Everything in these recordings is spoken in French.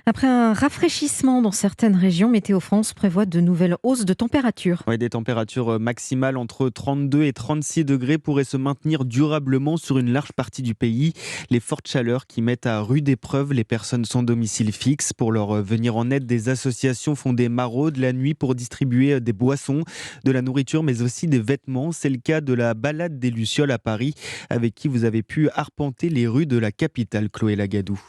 Après un rafraîchissement dans certaines régions, Météo France prévoit de nouvelles hausses de température. Ouais, des températures maximales entre 32 et 36 degrés pourraient se maintenir durablement sur une large partie du pays. Les fortes chaleurs qui mettent à rude épreuve les personnes sans domicile fixe. Pour leur venir en aide, des associations font des maraudes la nuit pour distribuer des boissons, de la nourriture, mais aussi des vêtements. C'est le cas de la balade des Lucioles à Paris, avec qui vous avez pu arpenter les rues de la capitale, Chloé Lagadou.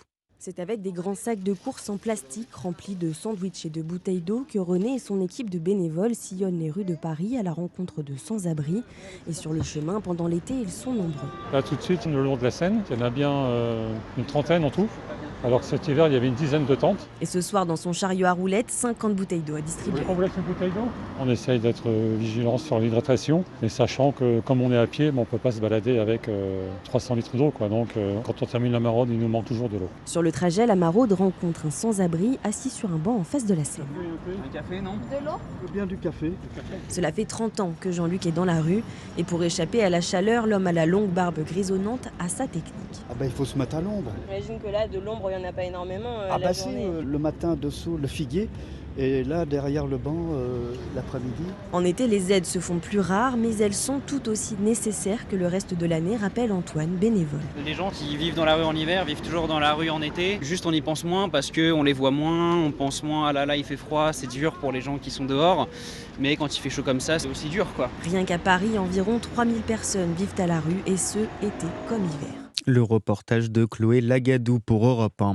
C'est avec des grands sacs de course en plastique remplis de sandwichs et de bouteilles d'eau que René et son équipe de bénévoles sillonnent les rues de Paris à la rencontre de sans-abri. Et sur le chemin, pendant l'été, ils sont nombreux. Là, tout de suite, le long de la Seine, il y en a bien une trentaine en tout. Alors que cet hiver, il y avait une dizaine de tentes. Et ce soir, dans son chariot à roulettes, 50 bouteilles d'eau à distribuer. On vous laisse une bouteille d'eau. On essaye d'être vigilant sur l'hydratation, mais sachant que comme on est à pied, on ne peut pas se balader avec 300 litres d'eau. Donc quand on termine la maraude, il nous manque toujours de l'eau. Sur le trajet, la maraude rencontre un sans-abri assis sur un banc en face de la Seine. Un café, non? De l'eau? Bien du café. Cela fait 30 ans que Jean-Luc est dans la rue. Et pour échapper à la chaleur, l'homme à la longue barbe grisonnante a sa technique. Il faut se mettre à l'ombre. J'imagine que là, de l'ombre, il n'y en a pas énormément Si, journée. le matin dessous le figuier et là derrière le banc l'après-midi. En été, les aides se font plus rares, mais elles sont tout aussi nécessaires que le reste de l'année, rappelle Antoine, bénévole. Les gens qui vivent dans la rue en hiver vivent toujours dans la rue en été. Juste on y pense moins parce qu'on les voit moins, on pense moins ah là il fait froid, c'est dur pour les gens qui sont dehors. Mais quand il fait chaud comme ça, c'est aussi dur quoi. Rien qu'à Paris, environ 3000 personnes vivent à la rue et ce, été comme hiver. Le reportage de Chloé Lagadou pour Europe 1.